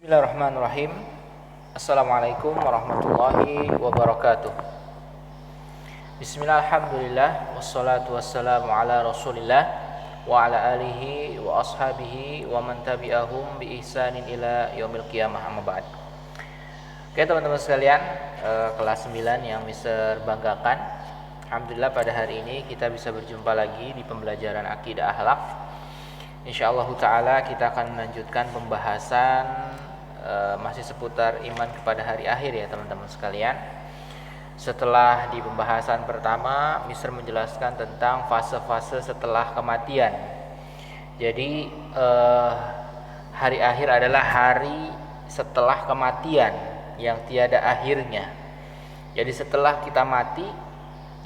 Bismillahirrahmanirrahim. Assalamualaikum warahmatullahi wabarakatuh. Bismillah, alhamdulillah, wassalatu wassalamu ala rasulillah wa ala alihi wa ashabihi wa man tabi'ahum bi ihsanin ila yaumil qiyamah, amma ba'd. Oke teman-teman sekalian, kelas 9 yang bisa banggakan, alhamdulillah pada hari ini kita bisa berjumpa lagi di pembelajaran akidah akhlak. Insyaallah ta'ala kita akan melanjutkan pembahasan masih seputar iman kepada hari akhir ya teman-teman sekalian. Setelah di pembahasan pertama Mister menjelaskan tentang fase-fase setelah kematian. Jadi hari akhir adalah hari setelah kematian yang tiada akhirnya. Jadi setelah kita mati,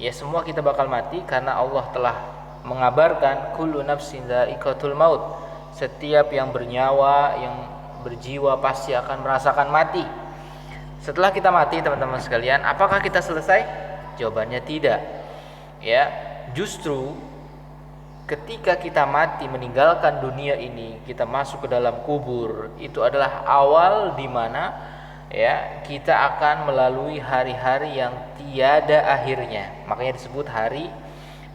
ya semua kita bakal mati karena Allah telah mengabarkan kullu nafsin dha'iqatul maut. Setiap yang bernyawa, yang berjiwa pasti akan merasakan mati. Setelah kita mati teman-teman sekalian, apakah kita selesai? Jawabannya tidak. Ya, justru ketika kita mati meninggalkan dunia ini, kita masuk ke dalam kubur, itu adalah awal di mana ya kita akan melalui hari-hari yang tiada akhirnya. Makanya disebut hari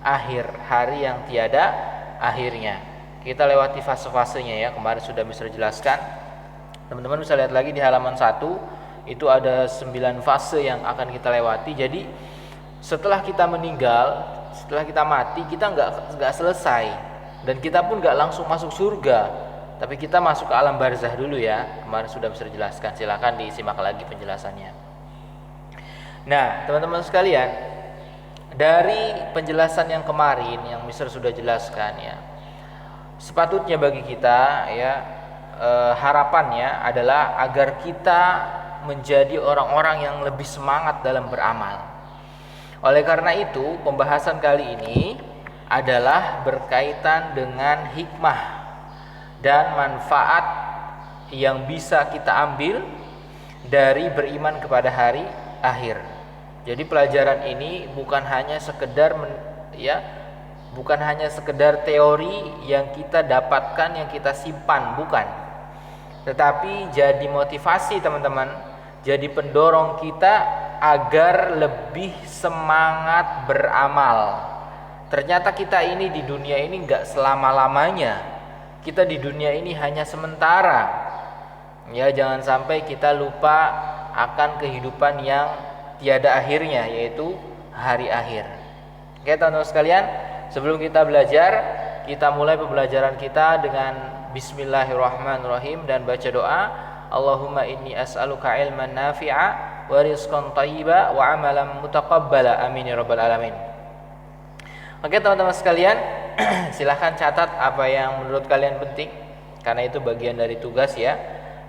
akhir, hari yang tiada akhirnya. Kita lewati fase-fasenya ya, kemarin sudah bisa jelaskan. Teman-teman bisa lihat lagi di halaman 1, itu ada 9 fase yang akan kita lewati. Jadi setelah kita meninggal, setelah kita mati, kita nggak selesai, dan kita pun nggak langsung masuk surga, tapi kita masuk ke alam barzah dulu ya. Kemarin sudah bisa dijelaskan, silakan disimak lagi penjelasannya. Nah teman-teman sekalian, dari penjelasan yang kemarin yang Mister sudah jelaskan ya, sepatutnya bagi kita ya, harapannya adalah agar kita menjadi orang-orang yang lebih semangat dalam beramal. Oleh karena itu, pembahasan kali ini adalah berkaitan dengan hikmah dan manfaat yang bisa kita ambil dari beriman kepada hari akhir. Jadi pelajaran ini bukan hanya sekedar bukan hanya sekedar teori yang kita dapatkan, yang kita simpan, bukan. Tetapi jadi motivasi teman-teman, jadi pendorong kita agar lebih semangat beramal. Ternyata kita ini di dunia ini gak selama-lamanya. Kita di dunia ini hanya sementara. Ya, jangan sampai kita lupa akan kehidupan yang tiada akhirnya, yaitu hari akhir. Oke teman-teman sekalian, sebelum kita belajar, kita mulai pembelajaran kita dengan Bismillahirrahmanirrahim dan baca doa. Allahumma inni as'aluka ilman nafi'a wa rizqan thayyiba wa amalan mutaqabbala, amin ya rabbal alamin. Oke teman-teman sekalian, silahkan catat apa yang menurut kalian penting, karena itu bagian dari tugas ya,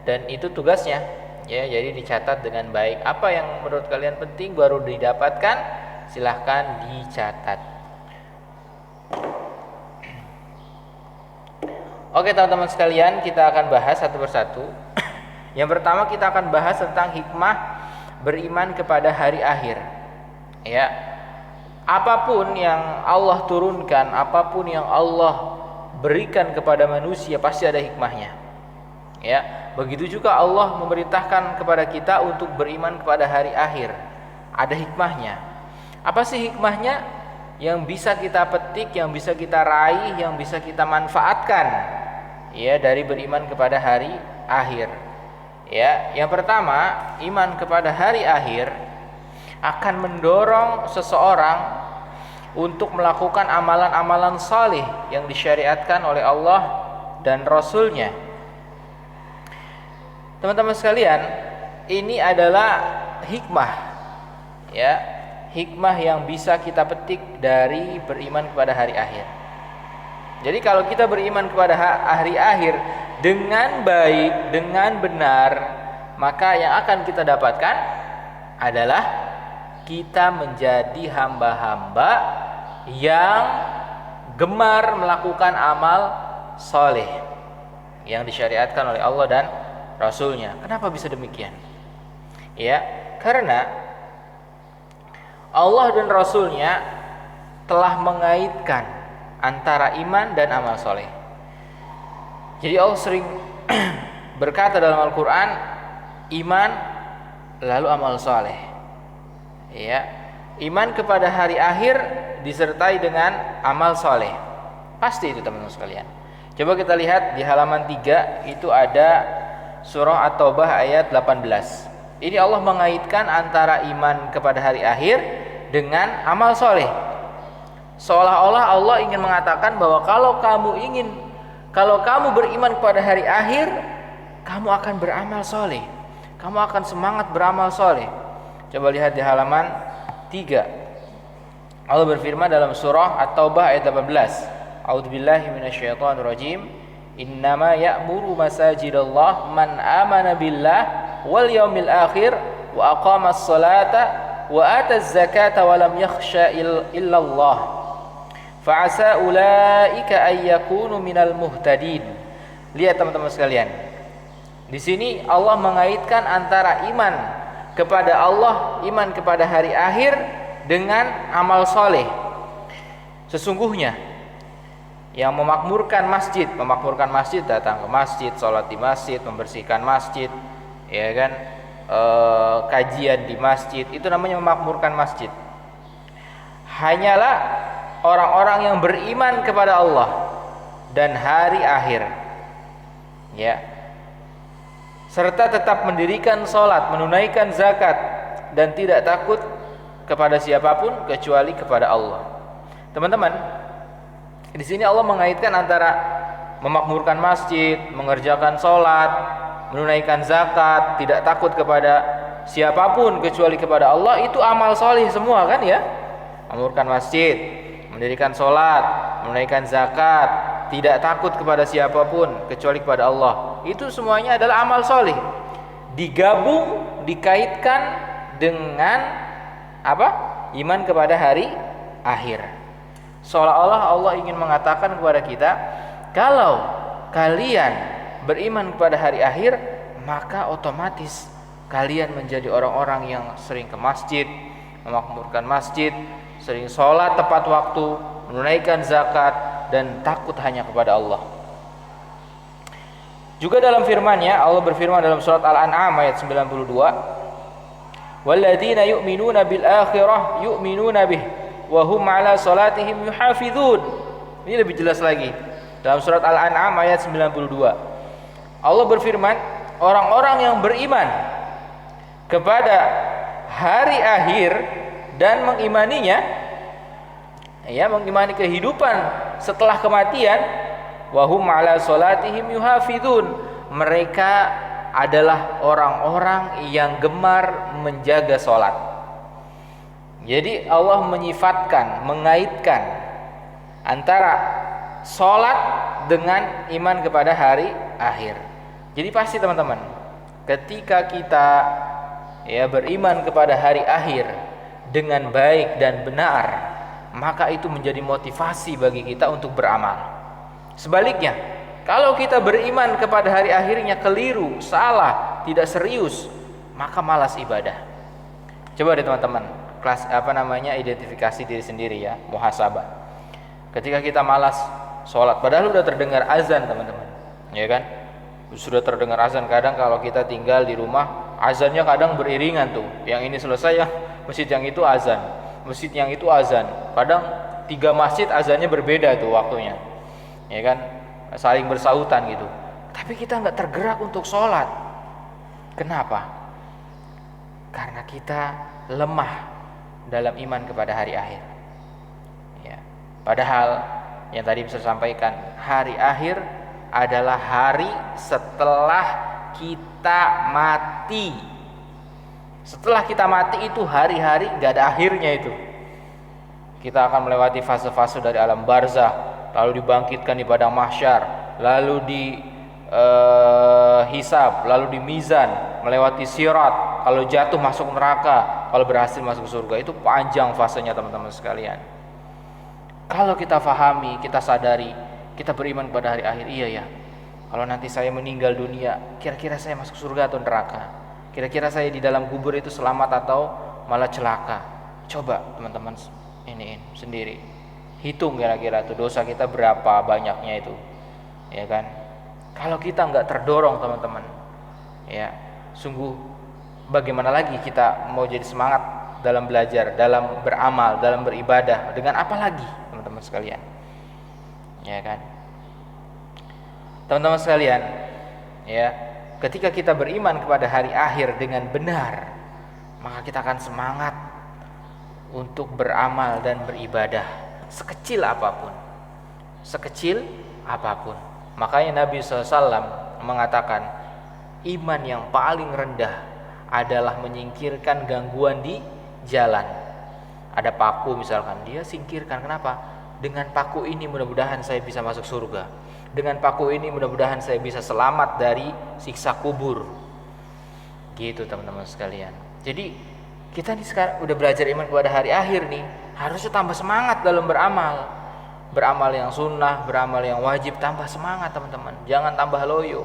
dan itu tugasnya ya. Jadi dicatat dengan baik. Apa yang menurut kalian penting baru didapatkan, silahkan dicatat. Oke teman-teman sekalian, kita akan bahas satu persatu. Yang pertama kita akan bahas tentang hikmah beriman kepada hari akhir. Ya, apapun yang Allah turunkan, apapun yang Allah berikan kepada manusia pasti ada hikmahnya. Ya, begitu juga Allah memerintahkan kepada kita untuk beriman kepada hari akhir. Ada hikmahnya. Apa sih hikmahnya? Yang bisa kita petik, yang bisa kita raih, yang bisa kita manfaatkan ya dari beriman kepada hari akhir. Ya, yang pertama, iman kepada hari akhir akan mendorong seseorang untuk melakukan amalan-amalan saleh yang disyariatkan oleh Allah dan Rasul-Nya. Teman-teman sekalian, ini adalah hikmah ya, hikmah yang bisa kita petik dari beriman kepada hari akhir. Jadi kalau kita beriman kepada hari akhir dengan baik, dengan benar, maka yang akan kita dapatkan adalah kita menjadi hamba-hamba yang gemar melakukan amal soleh yang disyariatkan oleh Allah dan Rasul-Nya. Kenapa bisa demikian? Ya, karena Allah dan Rasul-Nya telah mengaitkan antara iman dan amal soleh. Jadi Allah sering berkata dalam Al-Quran, iman lalu amal soleh. Ya, iman kepada hari akhir disertai dengan amal soleh. Pasti itu teman-teman sekalian. Coba kita lihat di halaman 3, itu ada surah At-Taubah ayat 18. Ini Allah mengaitkan antara iman kepada hari akhir dengan amal soleh. Seolah-olah Allah ingin mengatakan bahwa kalau kamu beriman kepada hari akhir, kamu akan beramal soleh, kamu akan semangat beramal soleh. Coba lihat di halaman 3. Allah berfirman dalam surah At-Taubah ayat 18. A'udzubillahi minasyaitonirrajim. Innama ya'muru masajidallah man amana billah wal yaumil akhir wa aqamas salata wa ataz zakata wa lam yakhsha illallah. Fa'asa ulaika ayyakunu minal muhtadin. Lihat teman-teman sekalian. Di sini Allah mengaitkan antara iman kepada Allah, iman kepada hari akhir dengan amal soleh. Sesungguhnya yang memakmurkan masjid, datang ke masjid, sholat di masjid, membersihkan masjid, ya kan, kajian di masjid, itu namanya memakmurkan masjid. Hanyalah orang-orang yang beriman kepada Allah dan hari akhir, ya, serta tetap mendirikan sholat, menunaikan zakat, dan tidak takut kepada siapapun kecuali kepada Allah. Teman-teman, di sini Allah mengaitkan antara memakmurkan masjid, mengerjakan sholat, menunaikan zakat, tidak takut kepada siapapun kecuali kepada Allah. Itu amal soleh semua kan ya. Memakmurkan masjid, mendirikan sholat, menunaikan zakat, tidak takut kepada siapapun kecuali kepada Allah. Itu semuanya adalah amal soleh. Digabung, dikaitkan dengan apa? Iman kepada hari akhir. Seolah-olah Allah ingin mengatakan kepada kita, kalau kalian beriman kepada hari akhir, maka otomatis kalian menjadi orang-orang yang sering ke masjid, memakmurkan masjid, sering sholat tepat waktu, menunaikan zakat, dan takut hanya kepada Allah. Juga dalam firman-Nya, Allah berfirman dalam surat Al-An'am ayat 92, "Walladzina yu'minuna bil akhirah yu'minuna bih wa hum 'ala salatihim yuhafizun." Ini lebih jelas lagi. Dalam surat Al-An'am ayat 92. Allah berfirman, orang-orang yang beriman kepada hari akhir dan mengimaninya, ya, mengimani kehidupan setelah kematian, wahum ala salatihim yuhafizun, mereka adalah orang-orang yang gemar menjaga salat. Jadi Allah menyifatkan, mengaitkan antara salat dengan iman kepada hari akhir. Jadi pasti teman-teman, ketika kita beriman kepada hari akhir dengan baik dan benar, maka itu menjadi motivasi bagi kita untuk beramal. Sebaliknya, kalau kita beriman kepada hari akhirnya keliru, salah, tidak serius, maka malas ibadah. Coba deh teman-teman, identifikasi diri sendiri ya, muhasabah. Ketika kita malas sholat, padahal sudah terdengar azan teman-teman, ya kan? Sudah terdengar azan. Kadang kalau kita tinggal di rumah, azannya kadang beriringan tuh. Yang ini selesai, ya masjid yang itu azan, masjid yang itu azan. Kadang 3 masjid azannya berbeda tuh waktunya, ya kan? Saling bersahutan gitu. Tapi kita nggak tergerak untuk sholat. Kenapa? Karena kita lemah dalam iman kepada hari akhir. Ya. Padahal yang tadi bisa sampaikan, hari akhir adalah hari setelah kita mati. Setelah kita mati itu hari-hari gak ada akhirnya itu. Kita akan melewati fase-fase dari alam barzah, lalu dibangkitkan di padang mahsyar, lalu di hisab, lalu di mizan, melewati sirat, kalau jatuh masuk neraka, kalau berhasil masuk surga. Itu panjang fasenya teman-teman sekalian. Kalau kita fahami, kita sadari, kita beriman pada hari akhir, iya ya, kalau nanti saya meninggal dunia, kira-kira saya masuk surga atau neraka? Kira-kira saya di dalam kubur itu selamat atau malah celaka? Coba teman-teman iniin sendiri, hitung kira-kira tuh dosa kita berapa banyaknya itu, ya kan? Kalau kita nggak terdorong teman-teman, ya sungguh bagaimana lagi kita mau jadi semangat dalam belajar, dalam beramal, dalam beribadah, dengan apa lagi teman-teman sekalian, ya kan? Teman-teman sekalian, ya ketika kita beriman kepada hari akhir dengan benar, maka kita akan semangat untuk beramal dan beribadah sekecil apapun, sekecil apapun. Makanya Nabi SAW mengatakan iman yang paling rendah adalah menyingkirkan gangguan di jalan. Ada paku misalkan, dia singkirkan. Kenapa? Dengan paku ini mudah-mudahan saya bisa masuk surga. Dengan paku ini mudah-mudahan saya bisa selamat dari siksa kubur. Gitu teman-teman sekalian. Jadi kita nih sekarang udah belajar iman kepada hari akhir nih, harusnya tambah semangat dalam beramal. Beramal yang sunnah, beramal yang wajib, tambah semangat teman-teman. Jangan tambah loyo.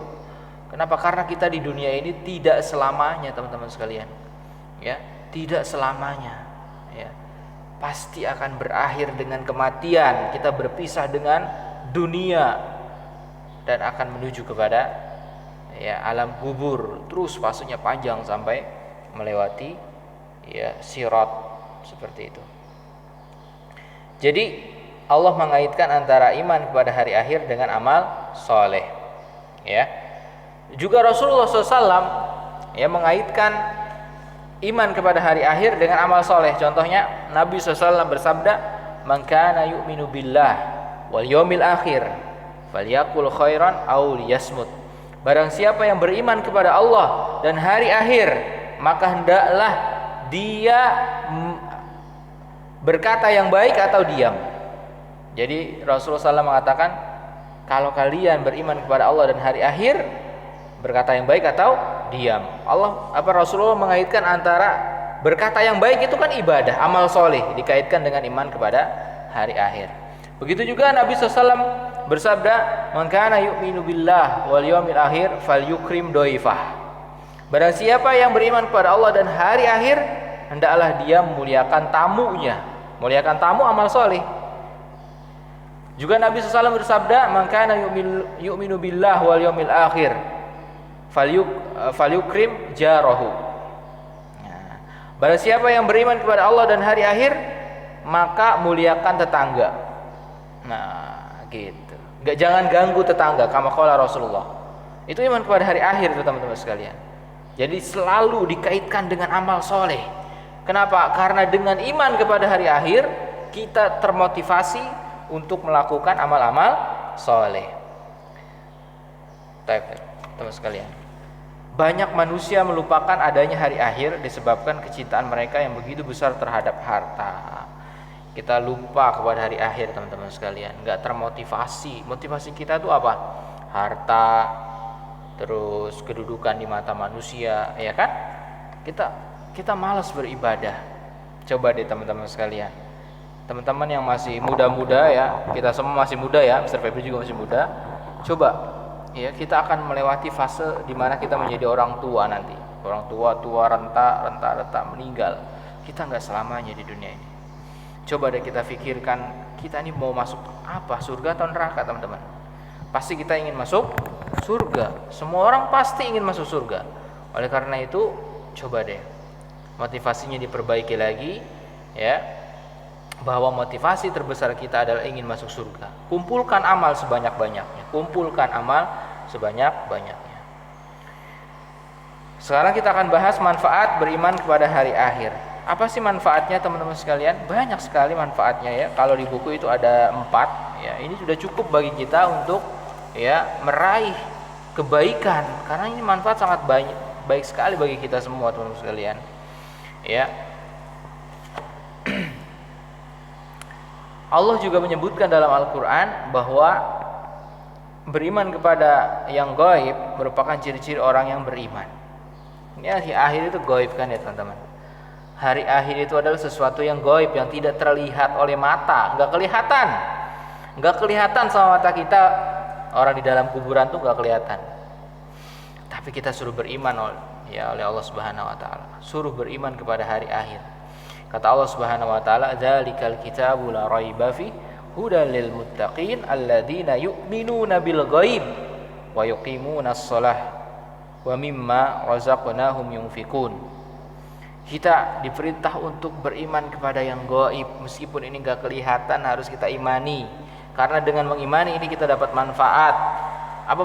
Kenapa? Karena kita di dunia ini tidak selamanya teman-teman sekalian. Ya, tidak selamanya. Ya, pasti akan berakhir dengan kematian. Kita berpisah dengan dunia dan akan menuju kepada ya alam kubur. Terus fasenya panjang sampai melewati ya sirat seperti itu. Jadi Allah mengaitkan antara iman kepada hari akhir dengan amal soleh. Ya, juga Rasulullah SAW ya mengaitkan iman kepada hari akhir dengan amal soleh. Contohnya Nabi SAW bersabda, "Man kana yu'minu billah wal yawmil akhir, falyakul khairan aw liyasmut." Barang siapa yang beriman kepada Allah dan hari akhir, maka hendaklah dia berkata yang baik atau diam. Jadi Rasulullah SAW mengatakan, kalau kalian beriman kepada Allah dan hari akhir, berkata yang baik atau diam. Rasulullah mengaitkan antara berkata yang baik itu kan ibadah, amal soleh, dikaitkan dengan iman kepada hari akhir. Begitu juga Nabi SAW bersabda, "Man kana yu'minu billah wal yawmil akhir falyukrim doifah." Barang siapa yang beriman kepada Allah dan hari akhir, hendaklah dia memuliakan tamunya. Muliakan tamu amal soleh. Juga Nabi SAW bersabda, "Man kana yu'minu billah wal yawmil akhir falyukrim jarahu." Nah, barang siapa yang beriman kepada Allah dan hari akhir, maka muliakan tetangga. Nah, gitu. Jangan ganggu tetangga, kama qala Rasulullah. Itu iman kepada hari akhir itu teman-teman sekalian. Jadi selalu dikaitkan dengan amal soleh. Kenapa? Karena dengan iman kepada hari akhir, kita termotivasi untuk melakukan amal-amal soleh. Teman sekalian, banyak manusia melupakan adanya hari akhir disebabkan kecintaan mereka yang begitu besar terhadap harta. Kita lupa kepada hari akhir teman-teman sekalian, nggak termotivasi. Motivasi kita itu apa? Harta, terus kedudukan di mata manusia, ya kan? Kita malas beribadah. Coba deh teman-teman sekalian, teman-teman yang masih muda-muda ya, kita semua masih muda ya, Mr. Febri juga masih muda. Coba ya, kita akan melewati fase di mana kita menjadi orang tua nanti. Orang tua renta meninggal. Kita nggak selamanya di dunia ini. Coba deh kita pikirkan, kita ini mau masuk apa? Surga atau neraka teman-teman? Pasti kita ingin masuk surga. Semua orang pasti ingin masuk surga. Oleh karena itu, coba deh motivasinya diperbaiki lagi ya, bahwa motivasi terbesar kita adalah ingin masuk surga. Kumpulkan amal sebanyak-banyaknya. Kumpulkan amal sebanyak-banyaknya. Sekarang kita akan bahas manfaat beriman kepada hari akhir. Apa sih manfaatnya teman-teman sekalian? Banyak sekali manfaatnya ya. Kalau di buku itu ada 4 ya. Ini sudah cukup bagi kita untuk ya meraih kebaikan, karena ini manfaat sangat baik sekali bagi kita semua teman-teman sekalian. Ya. Allah juga menyebutkan dalam Al-Quran bahwa beriman kepada yang gaib merupakan ciri-ciri orang yang beriman. Ini hari akhir itu gaib kan ya teman-teman. Hari akhir itu adalah sesuatu yang gaib, yang tidak terlihat oleh mata, nggak kelihatan sama mata kita. Orang di dalam kuburan tuh nggak kelihatan. Tapi kita suruh beriman oleh Allah Subhanahu Wa Taala. Suruh beriman kepada hari akhir. Kata Allah Subhanahu Wa Taala, "Dzalikal kitabu la raiba fi hudal lil muttaqin alladzina yu'minuna bil ghaib wa yuqimunas shalah wa mimma razaqnahum yunfikun. Kita diperintah untuk beriman kepada yang gaib, meskipun ini enggak kelihatan harus kita imani. Karena dengan mengimani ini kita dapat manfaat. Apa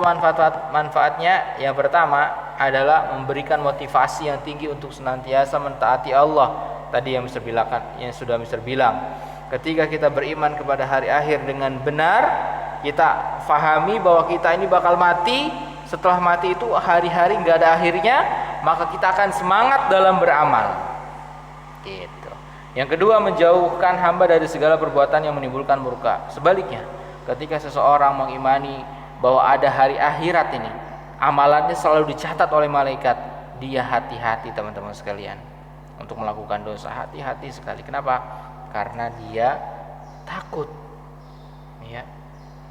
manfaatnya? Yang pertama adalah memberikan motivasi yang tinggi untuk senantiasa mentaati Allah. Tadi yang sudah Mister bilang. Ketika kita beriman kepada hari akhir dengan benar, kita fahami bahwa kita ini bakal mati. Setelah mati itu hari-hari nggak ada akhirnya, maka kita akan semangat dalam beramal. Gitu. Yang kedua, menjauhkan hamba dari segala perbuatan yang menimbulkan murka. Sebaliknya, ketika seseorang mengimani bahwa ada hari akhirat ini, amalannya selalu dicatat oleh malaikat, dia hati-hati teman-teman sekalian untuk melakukan dosa. Hati-hati sekali. Kenapa? Karena dia takut, ya,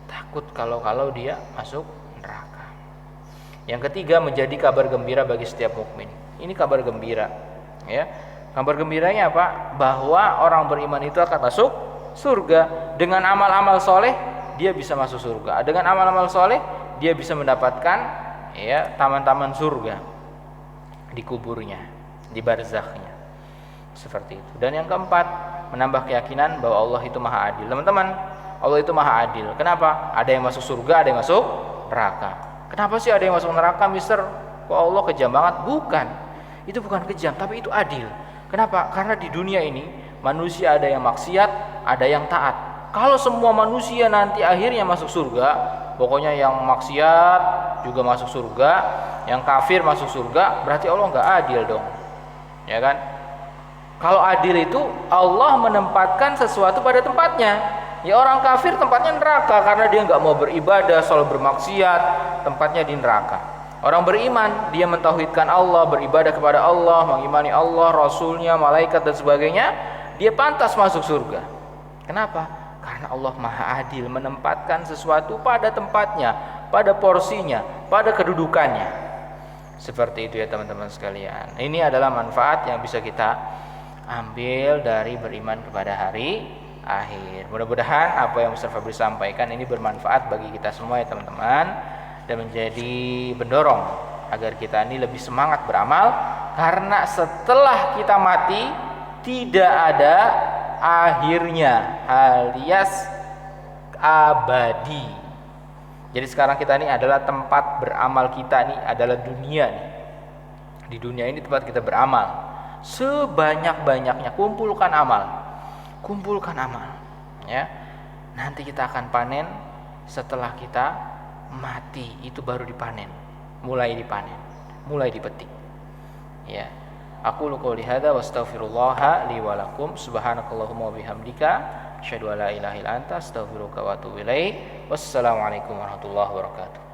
takut kalau dia masuk neraka. Yang ketiga, menjadi kabar gembira bagi setiap mukmin. Ini kabar gembira, ya. Kabar gembiranya apa? Bahwa orang beriman itu akan masuk surga. Dengan amal-amal soleh dia bisa masuk surga. Dengan amal-amal soleh dia bisa mendapatkan, ya, taman-taman surga di kuburnya, di barzakhnya. Seperti itu. Dan yang keempat, menambah keyakinan bahwa Allah itu maha adil. Teman-teman, Allah itu maha adil. Kenapa? Ada yang masuk surga, ada yang masuk neraka. Kenapa sih ada yang masuk neraka, Mister? Kok Allah kejam banget? Bukan. Itu bukan kejam, tapi itu adil. Kenapa? Karena di dunia ini manusia ada yang maksiat, ada yang taat. Kalau semua manusia nanti akhirnya masuk surga, pokoknya yang maksiat juga masuk surga, yang kafir masuk surga, berarti Allah nggak adil dong, ya kan? Kalau adil itu Allah menempatkan sesuatu pada tempatnya. Ya, orang kafir tempatnya neraka karena dia nggak mau beribadah, selalu bermaksiat, tempatnya di neraka. Orang beriman, dia mentauhidkan Allah, beribadah kepada Allah, mengimani Allah, Rasulnya, malaikat dan sebagainya, dia pantas masuk surga. Kenapa? Karena Allah maha adil, menempatkan sesuatu pada tempatnya, pada porsinya, pada kedudukannya. Seperti itu ya teman-teman sekalian. Ini adalah manfaat yang bisa kita ambil dari beriman kepada hari akhir. Mudah-mudahan apa yang Ustaz Fabri sampaikan ini bermanfaat bagi kita semua ya teman-teman, dan menjadi pendorong agar kita ini lebih semangat beramal, karena setelah kita mati tidak ada akhirnya, alias abadi. Jadi sekarang kita ini adalah tempat beramal kita, ini adalah dunia nih. Di dunia ini tempat kita beramal. Sebanyak-banyaknya kumpulkan amal, ya. Nanti kita akan panen setelah kita mati, itu baru dipanen, mulai dipetik, ya. Aku qouli hadza wa astaghfirullah li wa lakum, subhanakallahumma wa bihamdika asyhadu an la ilaha illa anta astaghfiruka wa atubu ilaik. Wassalamualaikum warahmatullahi wabarakatuh.